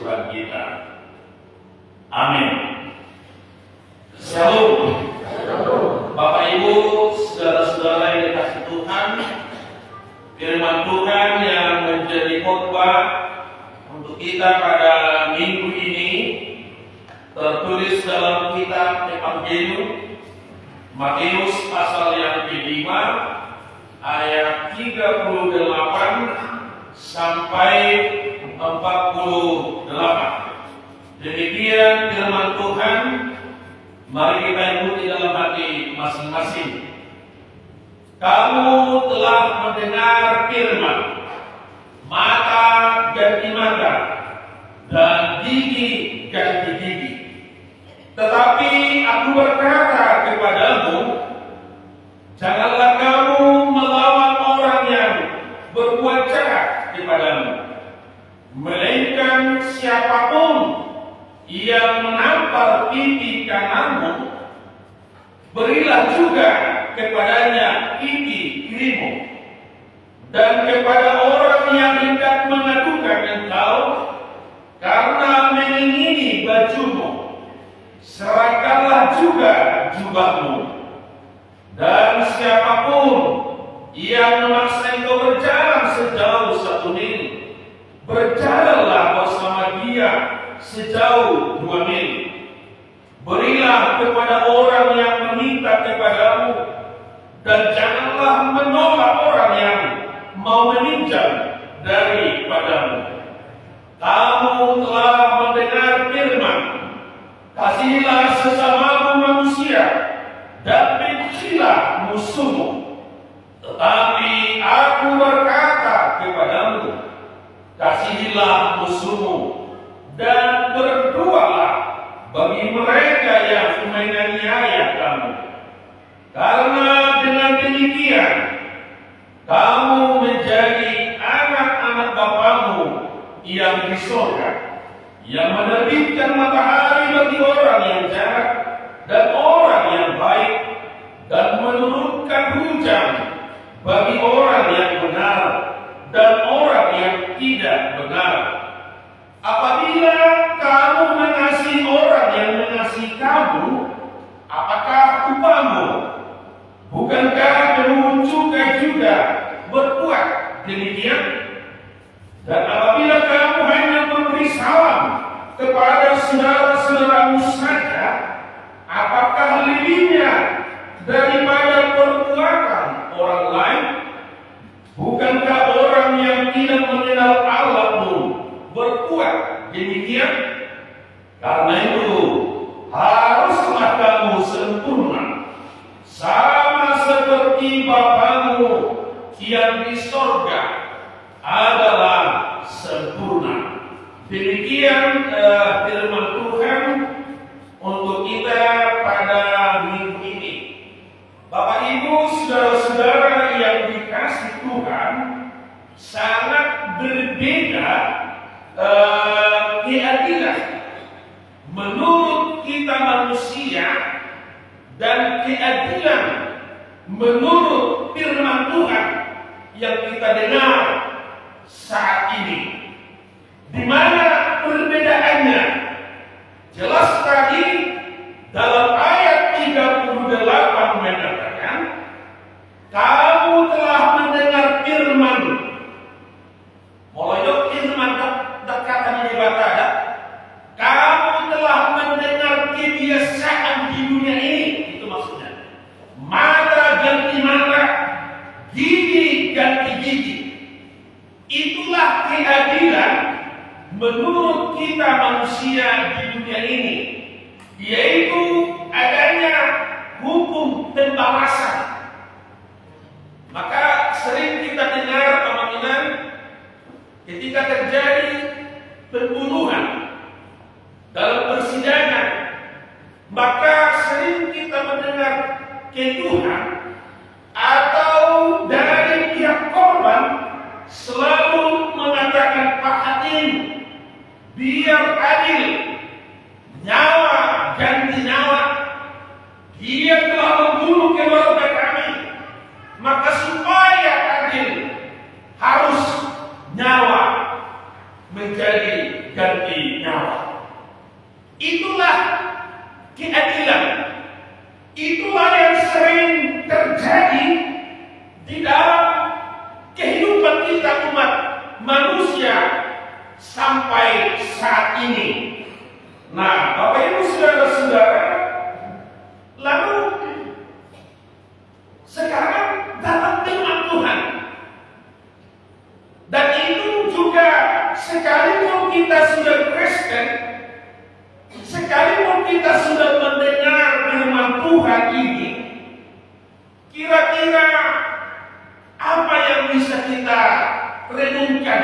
Tuhan kita. Amin. Shalom. Bapak Ibu, saudara-saudara yang dikasihi Tuhan, firman Tuhan yang menjadi khotbah untuk kita pada minggu ini tertulis dalam kitab Evangelium Matius pasal yang ke-5 ayat 38 sampai 48. Demikian firman Tuhan. Mari kita ikuti dalam hati masing-masing. Kamu telah mendengar firman, mata ganti mata dan gigi ganti gigi. Tetapi aku berkata kepadamu, janganlah kamu melawan orang yang berbuat jahat kepadamu, melainkan siapapun yang menampar pipi kananmu, berilah juga kepadanya pipi kirimu. Dan kepada orang yang hendak mengadukan engkau karena mengingini bajumu, serahkanlah juga jubahmu. Dan siapapun yang memaksa engkau berjalan sejauh 1 mil, berjalanlah bersama dia sejauh 2 mil. Berilah kepada orang yang meminta kepadamu, dan janganlah menolak orang yang mau meminjam daripadamu. Kamu telah mendengar firman, kasihilah sesamamu manusia dan bencilah musuhmu. Tetapi aku berkata kepadamu, kasihilah musuhmu dan berdoalah bagi mereka yang menganiaya kamu. Karena dengan demikian kamu menjadi anak-anak Bapamu yang di surga, yang menerbitkan matahari bagi orang yang jahat dan orang yang baik, dan menurunkan hujan bagi orang yang benar dan orang yang tidak benar. Apabila kamu mengasihi orang yang mengasihi kamu, apakah upamu? Bukankah penghuni cukai juga berbuat demikian? Dan apabila kamu hanya memberi salam kepada saudara-saudaramu saja, apakah lebihnya daripada perbuatan orang lain? Bukankah orang yang tidak mengenal Allah pun berbuat demikian? Karena itu haruslah kamu sempurna, sama seperti Bapamu yang di sorga adalah sempurna. Demikian firman Tuhan untuk kita pada minggu ini. Bapak Ibu, saudara-saudara yang dikasihi Tuhan, sangat berbeda keadilan menurut kita manusia dan keadilan menurut firman Tuhan yang kita dengar saat ini. Di mana perbedaannya? Jelas tadi dalam ayat 38 mengatakan, kamu telah mendengar firman. Mulai firman dekatan di batada. Kamu telah mendengar kebiasaan di dunia ini. Itu maksudnya. Mata ganti mata, gigi ganti gigi. Itulah keadilan menurut kita manusia di dunia ini, yaitu adanya hukum pembalasan. Maka sering kita dengar pemanggilan ketika terjadi pembunuhan dalam persidangan, maka sering kita mendengar keluhan atau dari pihak korban selalu mengatakan, Pak Hakim, biar adil, nyawa ganti nyawa. Dia telah membunuh keluarga kami, maka supaya adil harus nyawa menjadi ganti Itulah keadilan. Itulah yang sering terjadi di dalam kehidupan kita umat manusia sampai saat ini. Nah, Bapak Ibu saudara-saudara, lalu sekarang dalam firman Tuhan, dan itu juga sekalipun kita sudah Kristen, sekalipun kita sudah mendengar firman Tuhan ini, kira-kira apa yang bisa kita renungkan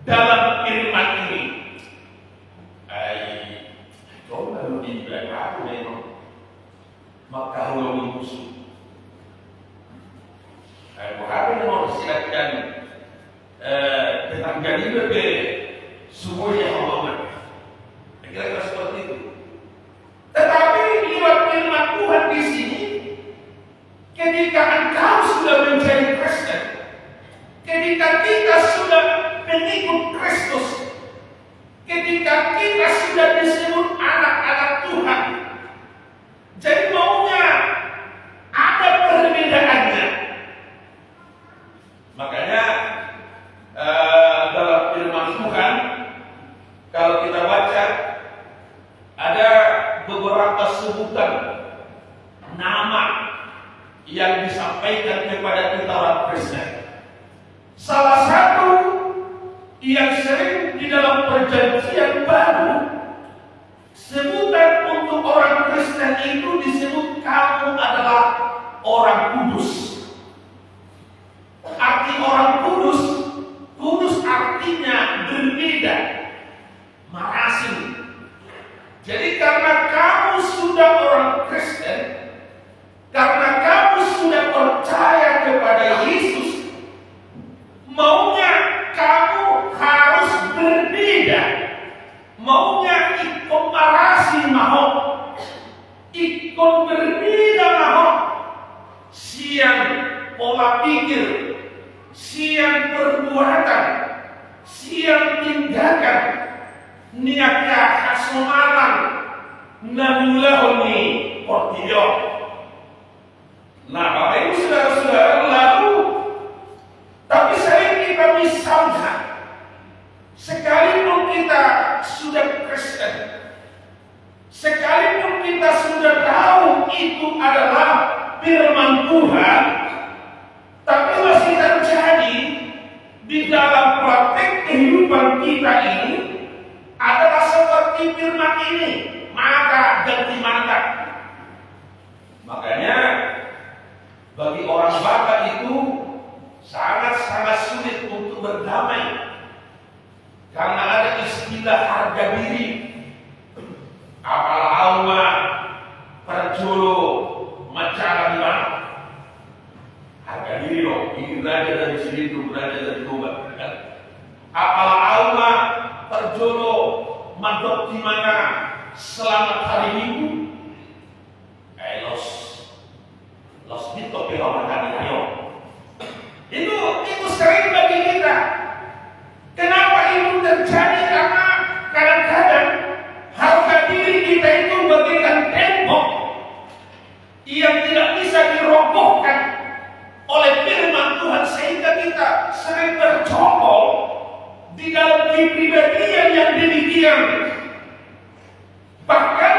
dalam firman ini? Coba lebih baik aku memang maka hulungi musuh. Bukan mau silakan tentang jadi lebih semuanya Allah. Kira-kira seperti itu. Tetapi lewat firman Tuhan di sini, ketika engkau sudah menjadi Kristen, ketika kita sudah mengikut Kristus, ketika kita sudah disebut anak-anak Tuhan, jadi maunya ada perbedaannya. Makanya dalam firman Tuhan, kalau kita baca, ada beberapa sebutan nama yang disampaikan kepada kita orang Kristen. Salah satu yang sering di dalam perjanjian baru, sebutan untuk orang Kristen itu disebut kamu adalah orang kudus. Arti orang kudus, kudus artinya berbeda, marasing. Jadi karena kamu sudah orang Kristen, karena kamu sudah percaya kepada Yesus, maunya kamu harus berbeda. Maunya ikut marasi mau, ikut berbeda mau. Siang pola pikir, siang perbuatan, siang tindakan, niatnya khasmalan, namulahuni portiyo. Nah, Bapak Ibu saudara-saudara, lalu tapi sering kita misalnya, sekalipun kita sudah Kristen, sekalipun kita sudah tahu itu adalah firman Tuhan, tapi masih terjadi di dalam praktek kehidupan kita ini adalah seperti firman ini, mata ganti mata. Makanya bagi orang Batak itu sangat-sangat sulit untuk berdamai, karena ada istilah harga diri, apal auma, perjolo, macam mana. Harga diri loh, ini raja dari sini, itu raja dari Toba. Apal auma, perjolo, mandok di mana, selamat hari Minggu. Los dito pero matani ayo. Itu sering bagi kita. Kenapa itu terjadi? Karena kadang-kadang harga diri kita itu bagaikan tembok yang tidak bisa dirobohkan oleh firman Tuhan, sehingga kita sering bercokol di dalam kepribadian yang demikian. Bahkan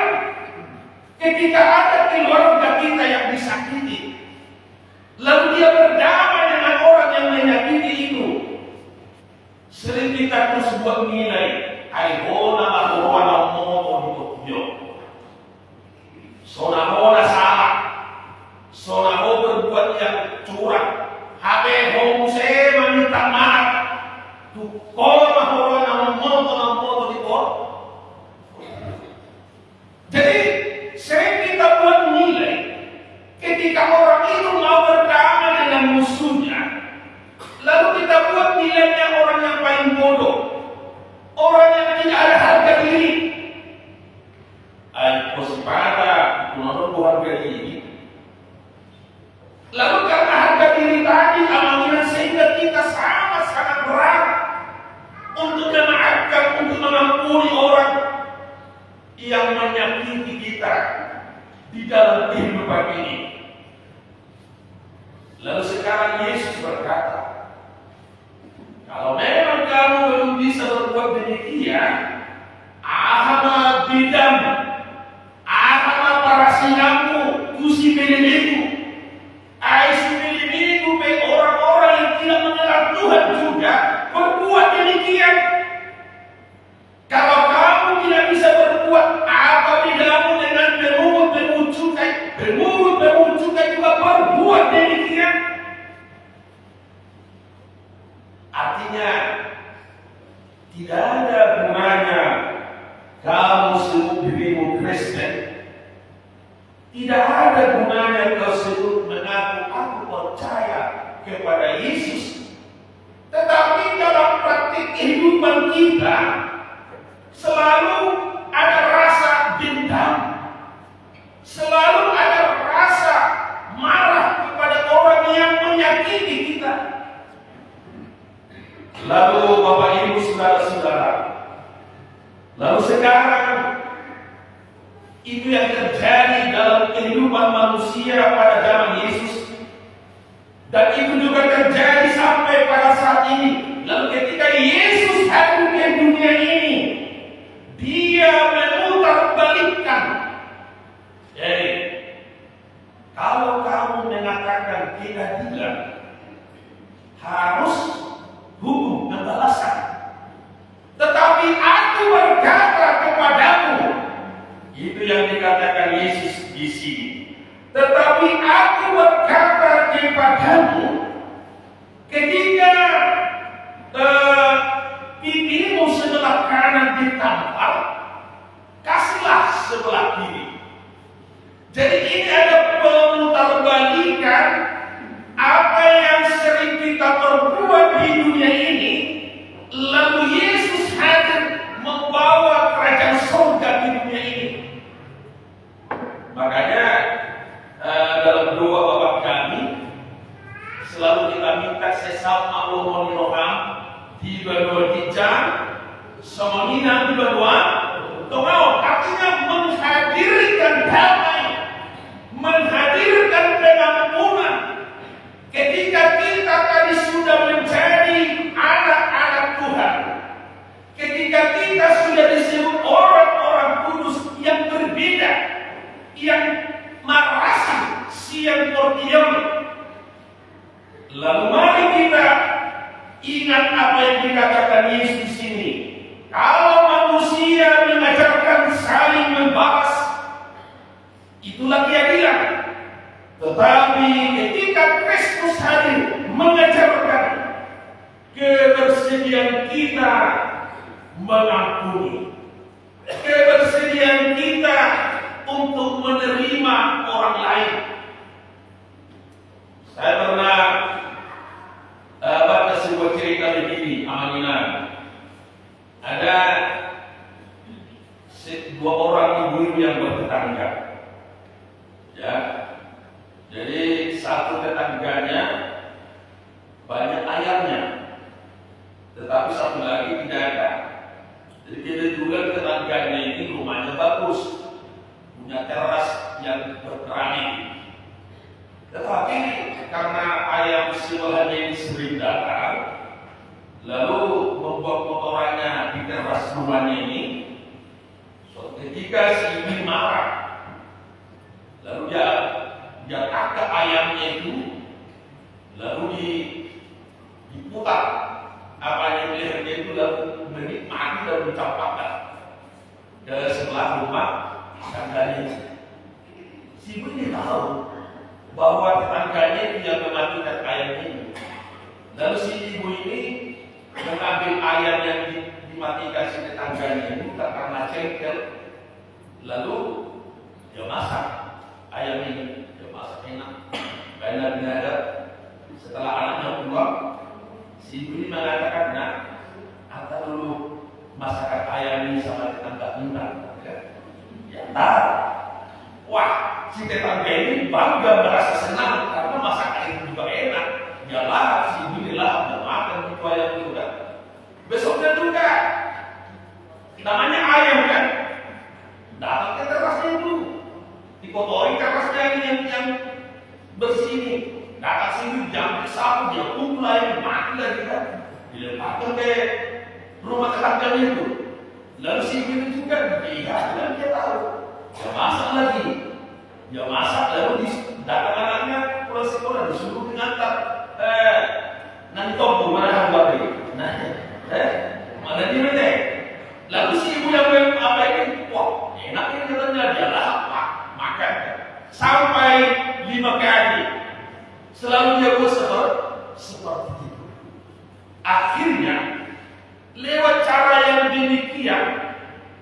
ketika ada keluarga kita yang disakiti, lalu dia berdamai dengan orang yang menyakiti itu, sering kita terus buat nilai, aihona mahorona momo dikotyo, sonahona salah, sonaho berbuat yang curang, habe homse meminta maaf, tukol mahorona momo dikotyo. Jadi sering kita buat nilai, ketika orang itu mau berdamai dengan musuhnya, lalu kita buat nilainya orang yang paling bodoh, orang yang tidak ada harga diri. Pada menurut harga diri. Lalu karena harga diri tadi amalnya, sehingga kita sangat-sangat berat untuk memaafkan, untuk mengampuni orang. yang menyakiti kita di dalam kehidupan ini. Lalu sekarang Yesus berkata, kalau memang kamu belum bisa berbuat demikian, ahama bidam, ahama parasinamu, tusi belemiku, aisu belemiku, orang-orang yang tidak mengenal Tuhan juga berbuat demikian. Kalau kamu tidak bisa berbuat apa bedamu dengan bermut cukai juga berbuat demikian. Artinya tidak ada gunanya kamu sebut dirimu Kristen. Tidak ada gunanya kau sebut mengaku aku percaya kepada Yesus. Tetapi dalam praktik kehidupan kita selalu ada rasa dendam, selalu ada rasa marah kepada orang yang menyakiti kita. Lalu Bapak Ibu saudara-saudara, lalu sekarang itu yang terjadi dalam kehidupan manusia pada zaman Yesus, dan itu juga terjadi sampai pada saat ini. Lalu ketika Yesus hadir ke dunia ini, Dia memutarbalikkan. Jadi, kalau kamu mengatakan keadilan, harus hukum dan balasan. Tetapi aku berkata kepadamu, itu yang dikatakan Yesus di sini. Tetapi aku berkata kepadamu, ketika pipimu sebelah kanan ditampar, kasihlah sebelah kiri. Jadi ini ada pemutarbalikan apa yang sering kita perbuat di dunia ini. Lalu Yesus hadir membawa kerajaan surga di dunia ini. Makanya dalam doa Bapa kami selalu kita minta sesat Allah Noham di bawah hijab, semuanya di bawah tongau. Artinya menghadirkan damai, menghadirkan pengampunan. Ketika kita tadi sudah menjadi anak-anak Tuhan, ketika kita sudah disebut orang-orang kudus yang berbeda, yang marasi, siang kordiam, lalu mari kita ingat apa yang dikatakan Yesus di sini. Kalau manusia mengajarkan saling membalas, itulah keadilan. Tetapi ketika Kristus hadir mengajarkan kebersediaan kita mengampuni, kebersediaan kita untuk menerima orang lain. Saya pernah baca sebuah cerita begini, amaninan. Ada dua orang ibu yang bertetangga. Ya. Jadi satu tetangganya banyak ayamnya, tetapi satu lagi tidak ada. Jadi kebetulan tetangganya ini rumahnya bagus, punya teras yang berkeramik. Tetapi karena ayam sebelahnya ini sering datang, lalu membuat kotorannya di teras rumahnya ini. Suatu ketika si ibu marah, lalu dia tangkap ayamnya itu, lalu diputar apa yang lehernya itu, lalu menikmati dan mencampakkan ke sebelah rumah tetangganya. Si ibu ini tahu bahwa tetangganya itu yang mematikan ayam ini. Lalu si ibu ini mengambil ayam yang dimatikan si tetangganya ini karena cengkel, lalu dia masak ayam ini, dia masak enak, karena dihadap. Setelah anaknya pulang, si ibu ini mengatakan, nah, antar dulu masakan ayam ini sama tetangga entar. Ya entar. Wah, si tetangga ini bangga, merasa senang karena masakan itu juga enak. Dia lahap, si ibu ini lahap dan makan itu ayam itu kan. Besoknya juga namanya ayam kan. datang ke terasnya itu, dikotori terasnya yang bersih ini, datang sini jam sapu dia kumpul air mati lagi kan, dilemparkan ke rumah tetangganya itu, lalu si itu juga dilihat dan dia tahu, dia masak lagi, dia masak lalu datang anaknya pulang sekolah disuruh mengantar, nanti toko mana hambar ini, mana dia deh. Lalu si ibu yang apa ini, wah enaknya katanya dia lahap makan sampai 5 kali. Selalu dia buat seperti itu. Akhirnya lewat cara yang demikian,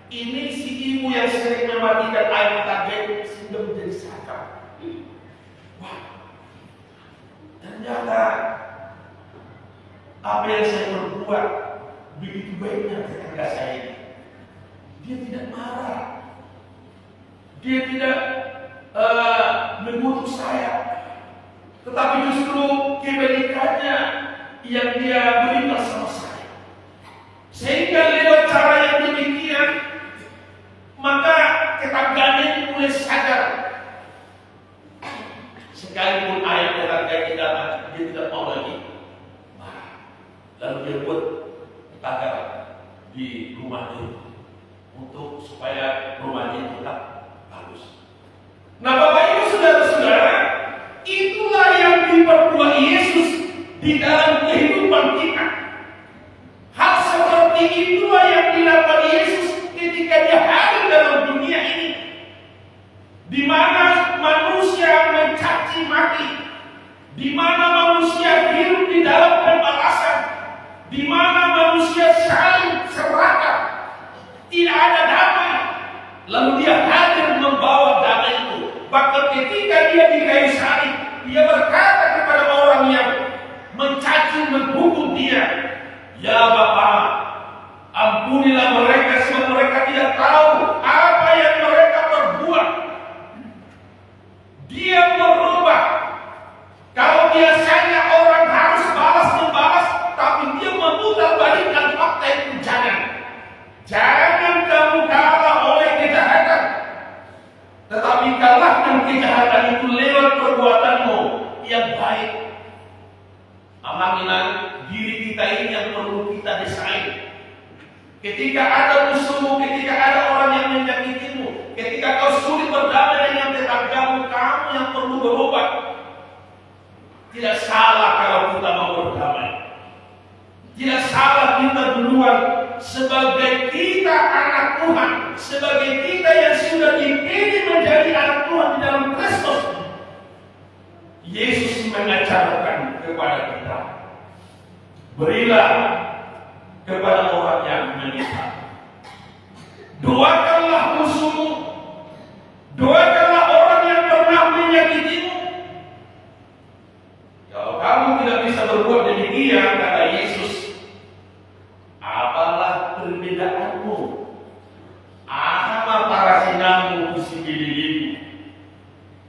ini si ibu yang sering mematikan air tangga sudah menjadi sadar. Wah, ternyata apa yang saya perbuat begitu baiknya tetangga saya ini. Dia tidak marah, dia tidak mengutuk saya, tetapi justru kebaikannya yang dia berikan sama saya. Sehingga lewat cara yang demikian, maka tetangganya ini mulai sadar. Sekalipun ayah tetangganya datang, dia tidak mau lagi marah. Lalu dia buat pagar di rumahnya untuk supaya rumahnya tetap bagus. Nah, Bapak Ibu saudara-saudara, itulah yang diperbuat Yesus di dalam kehidupan kita. Hal seperti itulah yang dilakukan Yesus ketika dia hadir dalam dunia ini, di mana manusia mencaci maki, di mana manusia hidup di dalam pembalasan, di mana manusia saling serakah, tidak ada damai. Lalu dia hadir membawa damai itu. Bahkan ketika dia di kayu salib, dia berkata kepada orang yang mencaci menghukum dia, "Ya Bapa, ampunilah mereka sebab mereka tidak tahu apa yang mereka perbuat." Dia merubah. Kalau biasanya orang harus balas membalas, tapi dia memutarbalikkan fakta itu. Jangan kamu kalah oleh kejahatan, tetapi kalahkan kejahatan itu lewat perbuatanmu yang baik. Amanginan diri kita ini yang perlu kita desain. Ketika ada musuhmu, ketika ada orang yang menyakitimu, ketika kau sulit berdamai dengan tetanggamu, kamu yang perlu berobat. Tidak salah kalau kita mau berdamai. Tidak salah kita duluan sebagai kita anak Tuhan, sebagai kita yang sudah dipilih menjadi anak Tuhan di dalam Kristus. Yesus mengajarkan kepada kita, berilah kepada orang yang meminta. Doakanlah musuhmu, doakanlah orang yang pernah menyakitimu. Kalau kamu tidak bisa berbuat demikian, kata Yesus, apalah perbedaanmu? Apa para sinamu kusikililiku?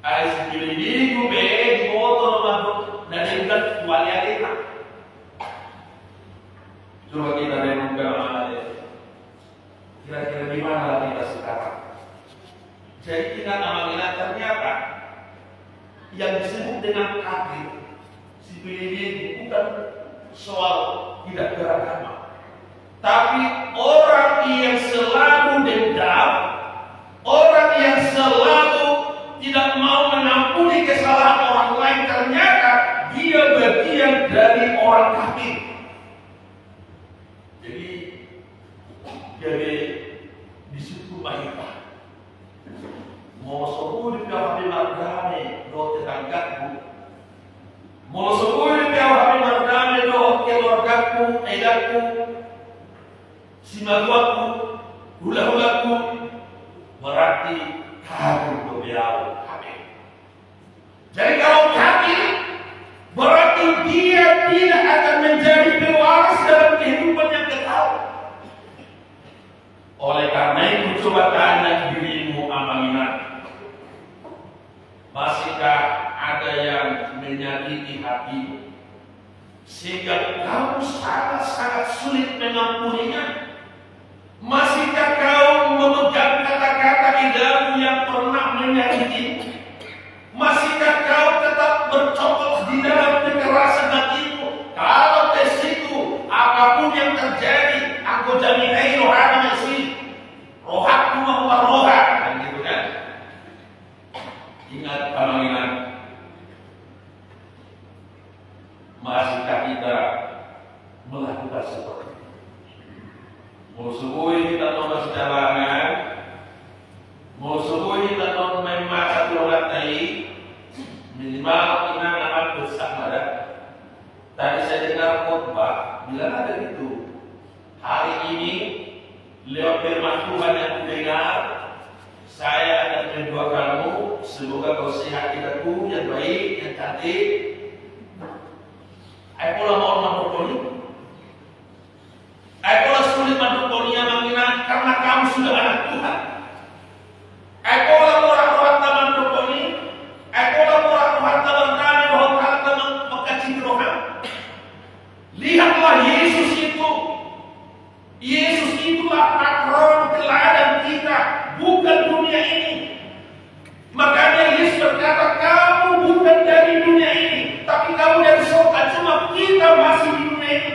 Sikililiku di motor mabuk dan bukan kualitas. Coba kita renungkan mana kira-kira di mana kita sekarang. Jadi kita namanya ternyata yang disebut dengan kafir, sikililiku bukan soal tidak beragama, tapi orang yang selalu dendam, orang yang selalu tidak mau mengampuni kesalahan orang lain, ternyata dia bagian dari orang kafir. Jadi di situ mahita mau sebut dia margane do tetanggaku, mau sebut dia margane do keluargaku, edaku, simaguaku, hula-hulaku, berarti kamu berbiau kami. Jadi kalau kami, berarti dia tidak akan menjadi pewaris dalam kehidupan yang kekal. Oleh karena itu coba tanya dirimu amanginat, masihkah ada yang menyakiti hatimu sehingga kamu sangat-sangat sulit mengampuninya? Masihkah kau memegang kata-kata lewat firman Tuhan yang mendengar, saya akan mendoakanmu, semoga kau sehat hidupmu yang baik, yang cantik. Ay pola mau mendukuni. Ay pola sulit mendukuni yang mengira karena kamu sudah anak Tuhan. Ay pola orang-orang teman mendukuni. Ay pola orang-orang teman kami bahwa kalian teman mengkaji Tuhan. Lihatlah Yesus itu. Yesus itulah patron teladan kita, bukan dunia ini. Makanya Yesus berkata, kamu bukan dari dunia ini, tapi kamu dari surga. Cuma kita masih di dunia ini.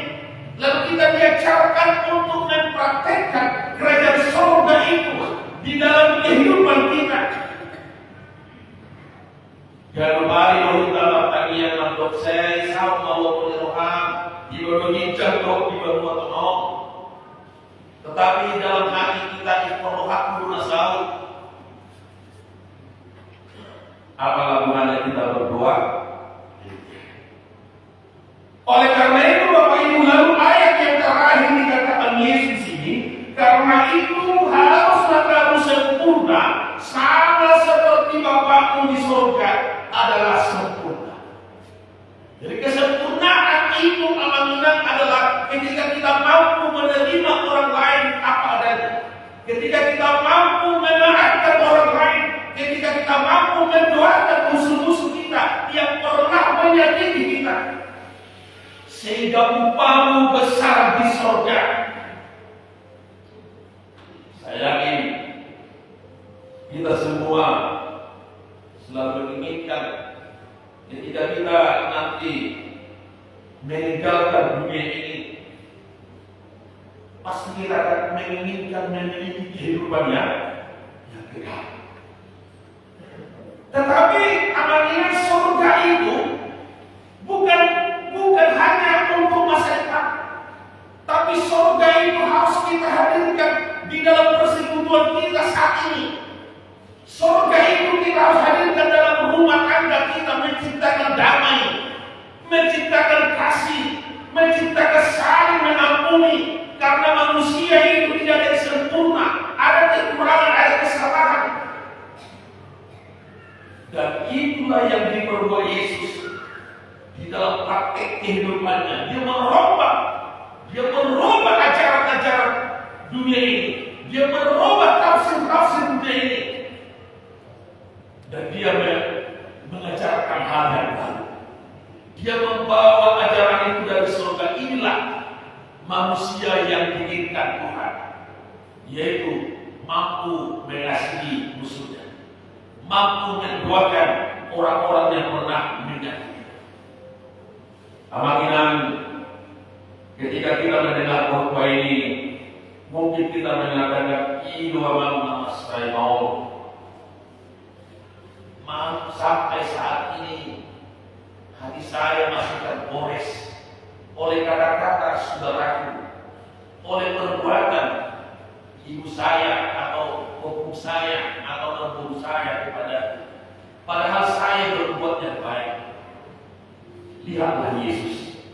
Lalu kita diajarkan untuk mempraktekkan kerajaan surga itu di dalam kehidupan kita. Jangan mari kita bertanya tentang saya, sama Allah Tuhan, di bawah jatuh di bawah tenong. Tetapi dalam hati kita perlu hak munasau. Apalah gunanya kita berdoa? Oleh karena itu Bapak Ibu, lalu ayat yang terakhir dikatakan Yesus ini, karena itu haruslah kamu sempurna, sama seperti Bapakmu di surga adalah sempurna. Jadi kesempurnaan itu amanah adalah ketika kita mampu menerima orang lain apa adanya, ketika kita mampu memaafkan orang lain, ketika kita mampu mendoakan musuh-musuh kita yang pernah menyakiti kita, sehingga upamu besar di surga. Saya yakin kita semua selalu menginginkan ketika kita nanti meninggalkan dunia ini, pasti kita akan menginginkan memiliki kehidupan yang kekal. Tetapi amanah surga itu bukan hanya untuk masa depan, tapi surga itu harus kita hadirkan di dalam persekutuan kita saat ini. Surga itu kita harus hadirkan dalam rumah tangga kita, menciptakan damai, menciptakan kasih, menciptakan saling mengampuni. Karena manusia itu tidak ada yang sempurna, ada kekurangan, ada kesalahan. Dan itulah yang diperbuat Yesus di dalam praktek kehidupannya. Dia merubah ajaran-ajaran dunia ini. Dia merubah tafsir-tafsir dunia ini. Dan dia mengajarkan hal yang baru. Dia membawa ajaran itu dari surga. Inilah manusia yang diinginkan Tuhan, yaitu mampu mengasihi musuhnya, mampu mendoakan orang-orang yang pernah menyakiti. Amakinan ketika kita mendengar khotbah ini, mungkin kita mengatakan ilu amam masai maul. Sampai saat ini hati saya masih tergores oleh kata-kata saudaraku, oleh perbuatan ibu saya atau bapak saya atau ibu saya kepada, padahal saya berbuat yang baik. Lihatlah Yesus.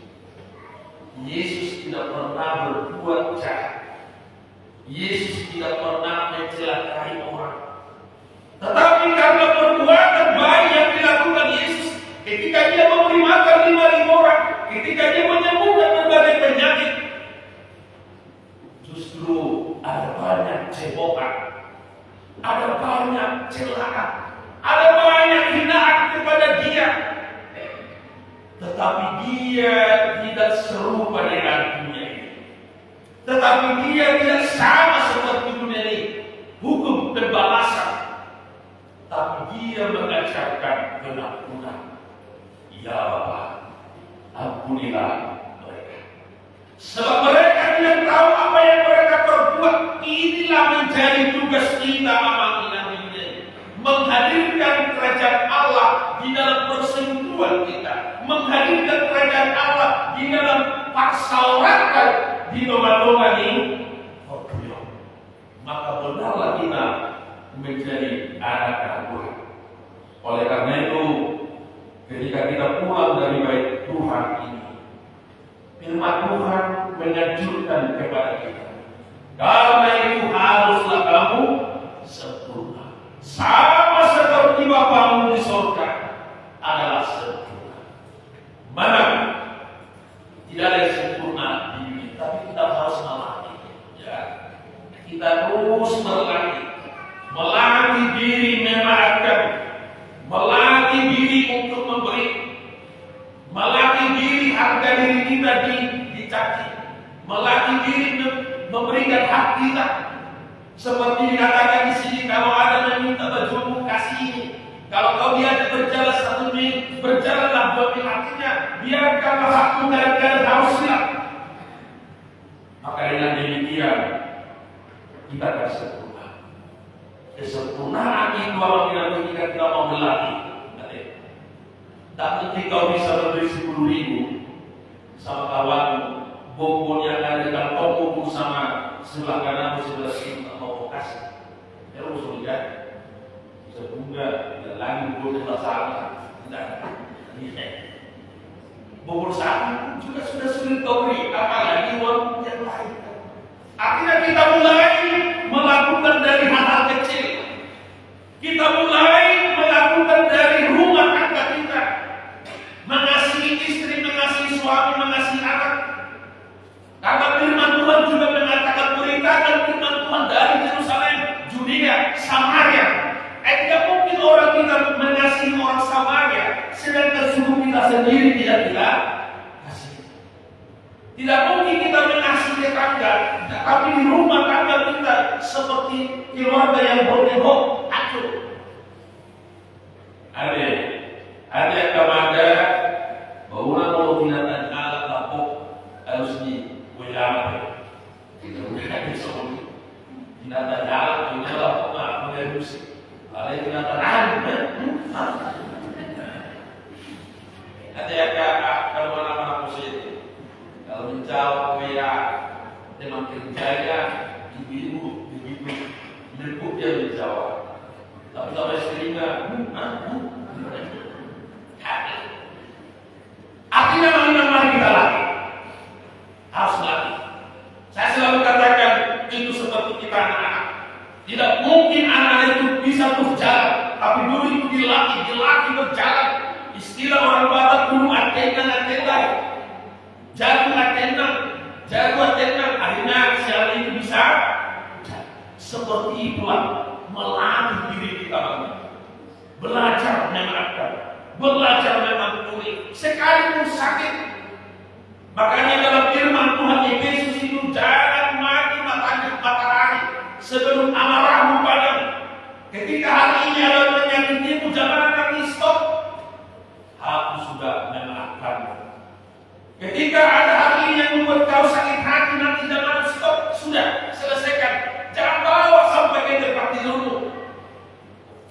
Yesus tidak pernah berbuat jahat. Yesus tidak pernah mencelakai orang. Tetapi karena perbuatan baik yang dilakukan Yesus, ketika dia memberi makan 5.000 orang, ketika dia menyembuhkan berbagai penyakit, justru ada banyak cebokan, ada banyak celaan, ada banyak hinaan kepada dia. Tetapi dia tidak serupa dengan dunia ini. Tetapi dia tidak sama seperti dunia ini, hukum pembalasan. Tapi dia mengajarkan pengampunan. Ya Bapa, ampunilah mereka, sebab mereka tidak tahu apa yang mereka perbuat. Inilah menjadi tugas kita amanah ini, menghadirkan kerajaan Allah di dalam persekutuan kita, menghadirkan kerajaan Allah di dalam persauratan di domba-domba ini. Maka benarlah kita menjadi anak-anak Tuhan. Oleh karena itu, ketika kita pulang dari bait Tuhan ini, firman Tuhan menganjurkan kepada kita Karena itu haruslah kamu sempurna. Sama seperti Bapamu di surga adalah sempurna. Mana? Tidak ada yang sempurna di dunia, tapi kita harus melatih. Ya. Kita terus melatih diri memaafkan, melatih diri untuk memberi, melatih diri harga diri kita dicaci, melatih diri memberikan hak kita. Seperti dikatakan di sini, kalau ada meminta bajumu kasih ini. Kalau kau diajak berjalan 1 mil, berjalanlah 2 mil. Artinya, biarkanlah hakmu kadang-kadang harus siap. Maka dengan demikian, kita akan sempurna. Kesempurnaan itu apabila ketika kita mau berlatih. Tak mungkin kau bisa memberi 10.000 sama kawanmu, bonbon yang ada di kantong kumpul sama sebelah kanan sebelah kiri, tak mau kasih. Terus lihat, bisa bunga, tidak lagi bonbon sama, tidak. Bonbon satu juga sudah sulit kau beri, apalagi uang yang lain. Akhirnya kita mulai melakukan dari hal-hal kecil. Kita mulai melakukan dari rumah tangga kita. Mengasihi istri, mengasihi suami, mengasihi anak. Karena firman Tuhan juga mengatakan, beritakan firman Tuhan dari Yerusalem, Judea, Samaria. Tidak mungkin orang kita mengasihi orang Samaria, sedangkan suku kita sendiri tidak kasih. Tidak mungkin kita mengasihi tetangga, tapi di rumah tangga kita seperti keluarga yang berhubung hancur. Ada yang kemana bahwa kalau binatang alat lapuk harus diwujudkan. Tidak boleh disebut binatang alat itu lapuk mengerusi. Ada binatang alat. Ada yang kalau mana-mana positif. Kalau menjawab merah dengan kerjanya ibu berikut dia menjawab. Tapi sampai seringnya akhirnya mari kita latih. Harus latih. Saya selalu katakan itu seperti kita anak-anak. Tidak mungkin anak-anak itu bisa terus jalan, tapi dulu itu dilatih berjalan. Istilah orang Batak dulu atena. Jago atena. Akhirnya siapa itu bisa. Seperti itulah melatih diri kita. Belajar memaafkan, belajar memantuli, sekalipun sakit. Makanya dalam firman Tuhan Yesus itu, jangan mati matahari sebelum amarahmu padam. Ketika hari ini ada menyakitimu, jangan akan stop. Aku sudah memaafkan. Ketika ada hari ini yang membuat kau sakit hati, nanti jangan stop. Sudah selesaikan. Jangan bawa sampai ke tempat tidurmu.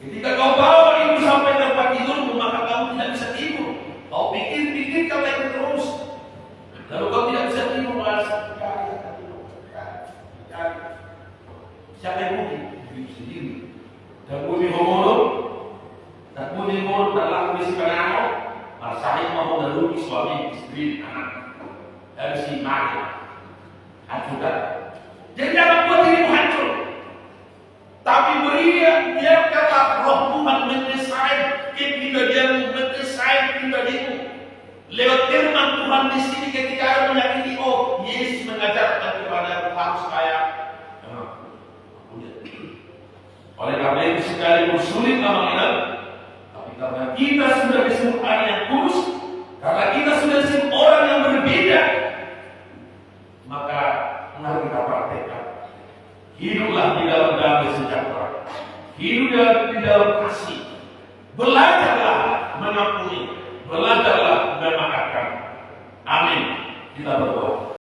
Ketika kau bawa itu sampai tempat tidurmu, maka kamu tidak bisa tidur. Kau pikir kau akan terus. Lalu kau tidak bisa tidur, merasa cari. Siapa yang mungkin? Diri sendiri. Dan bumi homodo, tak dalam kondisi pengaruh, masalah mau lalu suami, istri, anak, harus dimati. Hancurkan. Jadi jangan buat dirimu hancur. Tapi biarkanlah roh Tuhan mendesain kepribadianmu, mendesain pribadimu. Lewat firman Tuhan di sini ketika ada menyakiti, Yesus mengajarkan kepada harus kayak. Oleh karena itu sekalipun sulit amanah, tapi karena kita sudah disebut anak yang kudus, karena kita sudah disebut orang yang berbeda, maka mari kita praktekkan. Hiduplah di dalam damai sejahtera. Hiduplah di dalam kasih. Belajarlah mengampuni. Belajarlah memaafkan. Amin. Kita berdoa.